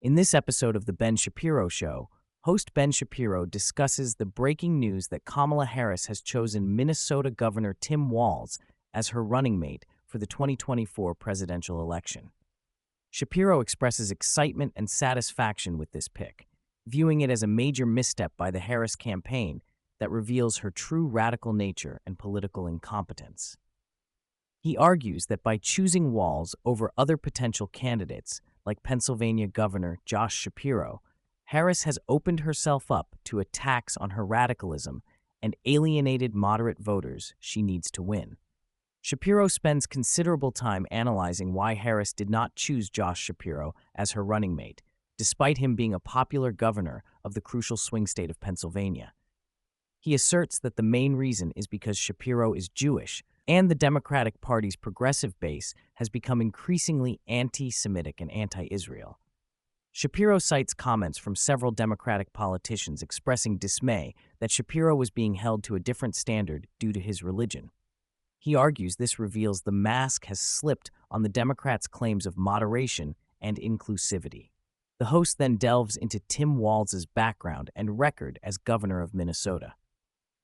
In this episode of The Ben Shapiro Show, host Ben Shapiro discusses the breaking news that Kamala Harris has chosen Minnesota Governor Tim Walz as her running mate for the 2024 presidential election. Shapiro expresses excitement and satisfaction with this pick, viewing it as a major misstep by the Harris campaign that reveals her true radical nature and political incompetence. He argues that by choosing Walz over other potential candidates, like Pennsylvania Governor Josh Shapiro, Harris has opened herself up to attacks on her radicalism and alienated moderate voters she needs to win. Shapiro spends considerable time analyzing why Harris did not choose Josh Shapiro as her running mate, despite him being a popular governor of the crucial swing state of Pennsylvania. He asserts that the main reason is because Shapiro is Jewish, and the Democratic Party's progressive base has become increasingly anti-Semitic and anti-Israel. Shapiro cites comments from several Democratic politicians expressing dismay that Shapiro was being held to a different standard due to his religion. He argues this reveals the mask has slipped on the Democrats' claims of moderation and inclusivity. The host then delves into Tim Walz's background and record as governor of Minnesota.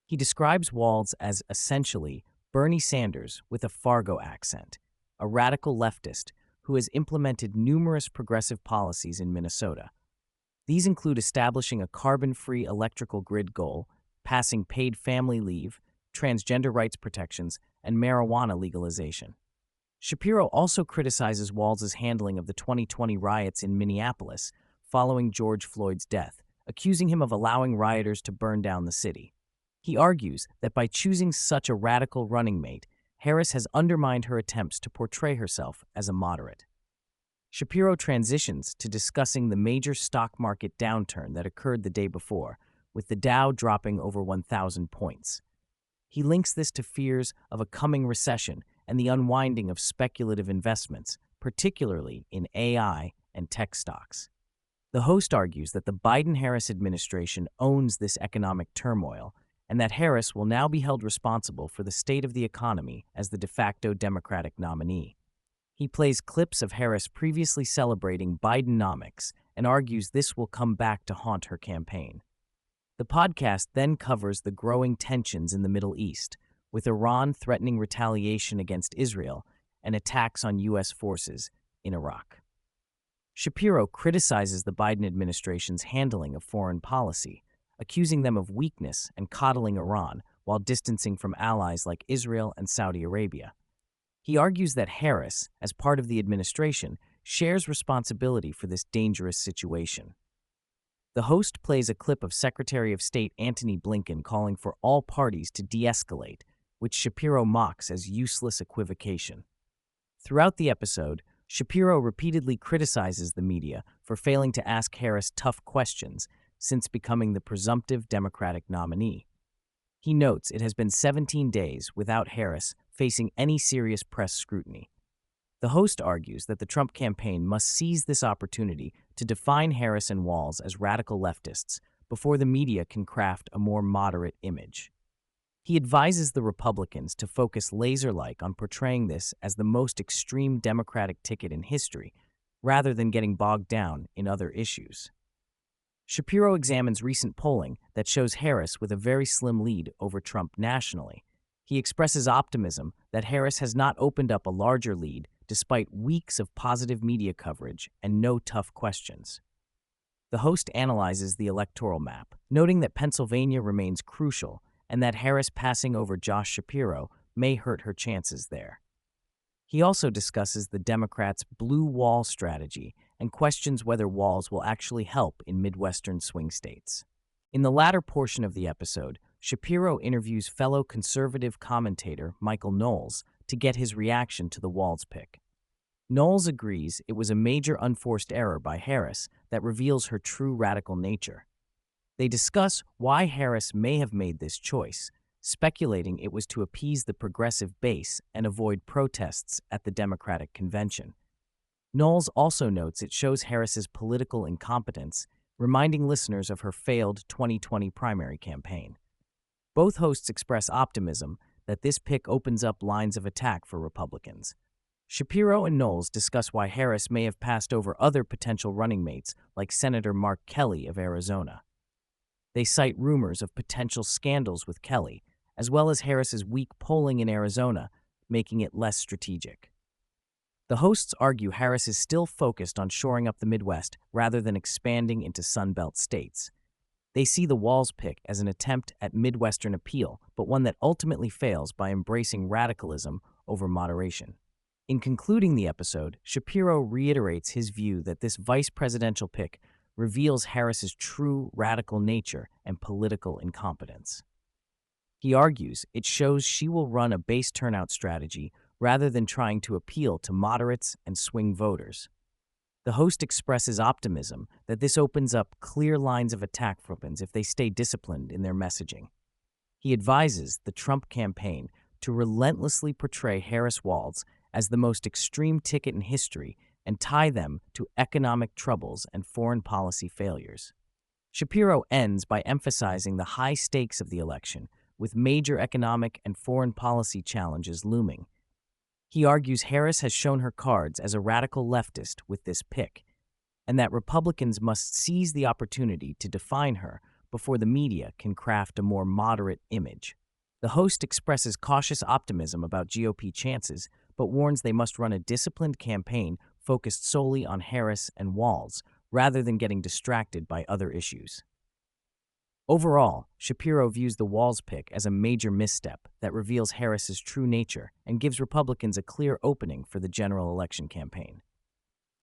He describes Walz as essentially Bernie Sanders with a Fargo accent, a radical leftist who has implemented numerous progressive policies in Minnesota. These include establishing a carbon-free electrical grid goal, passing paid family leave, transgender rights protections, and marijuana legalization. Shapiro also criticizes Walz's handling of the 2020 riots in Minneapolis following George Floyd's death, accusing him of allowing rioters to burn down the city. He argues that by choosing such a radical running mate, Harris has undermined her attempts to portray herself as a moderate. Shapiro transitions to discussing the major stock market downturn that occurred the day before, with the Dow dropping over 1,000 points. He links this to fears of a coming recession and the unwinding of speculative investments, particularly in AI and tech stocks. The host argues that the Biden-Harris administration owns this economic turmoil, and that Harris will now be held responsible for the state of the economy as the de facto Democratic nominee. He plays clips of Harris previously celebrating Bidenomics and argues this will come back to haunt her campaign. The podcast then covers the growing tensions in the Middle East, with Iran threatening retaliation against Israel and attacks on U.S. forces in Iraq. Shapiro criticizes the Biden administration's handling of foreign policy, accusing them of weakness and coddling Iran while distancing from allies like Israel and Saudi Arabia. He argues that Harris, as part of the administration, shares responsibility for this dangerous situation. The host plays a clip of Secretary of State Antony Blinken calling for all parties to de-escalate, which Shapiro mocks as useless equivocation. Throughout the episode, Shapiro repeatedly criticizes the media for failing to ask Harris tough questions since becoming the presumptive Democratic nominee. He notes it has been 17 days without Harris facing any serious press scrutiny. The host argues that the Trump campaign must seize this opportunity to define Harris and Walz as radical leftists before the media can craft a more moderate image. He advises the Republicans to focus laser-like on portraying this as the most extreme Democratic ticket in history, rather than getting bogged down in other issues. Shapiro examines recent polling that shows Harris with a very slim lead over Trump nationally. He expresses optimism that Harris has not opened up a larger lead despite weeks of positive media coverage and no tough questions. The host analyzes the electoral map, noting that Pennsylvania remains crucial and that Harris passing over Josh Shapiro may hurt her chances there. He also discusses the Democrats' blue wall strategy and questions whether Walz will actually help in Midwestern swing states. In the latter portion of the episode, Shapiro interviews fellow conservative commentator Michael Knowles to get his reaction to the Walz pick. Knowles agrees it was a major unforced error by Harris that reveals her true radical nature. They discuss why Harris may have made this choice, speculating it was to appease the progressive base and avoid protests at the Democratic convention. Knowles also notes it shows Harris's political incompetence, reminding listeners of her failed 2020 primary campaign. Both hosts express optimism that this pick opens up lines of attack for Republicans. Shapiro and Knowles discuss why Harris may have passed over other potential running mates like Senator Mark Kelly of Arizona. They cite rumors of potential scandals with Kelly, as well as Harris's weak polling in Arizona, making it less strategic. The hosts argue Harris is still focused on shoring up the Midwest rather than expanding into Sunbelt states. They see the Walz pick as an attempt at Midwestern appeal, but one that ultimately fails by embracing radicalism over moderation. In concluding the episode, Shapiro reiterates his view that this vice presidential pick reveals Harris's true radical nature and political incompetence. He argues it shows she will run a base turnout strategy rather than trying to appeal to moderates and swing voters. The host expresses optimism that this opens up clear lines of attack for Republicans if they stay disciplined in their messaging. He advises the Trump campaign to relentlessly portray Harris-Walz as the most extreme ticket in history and tie them to economic troubles and foreign policy failures. Shapiro ends by emphasizing the high stakes of the election, with major economic and foreign policy challenges looming. He argues Harris has shown her cards as a radical leftist with this pick, and that Republicans must seize the opportunity to define her before the media can craft a more moderate image. The host expresses cautious optimism about GOP chances, but warns they must run a disciplined campaign focused solely on Harris and Walz, rather than getting distracted by other issues. Overall, Shapiro views the Walz pick as a major misstep that reveals Harris's true nature and gives Republicans a clear opening for the general election campaign.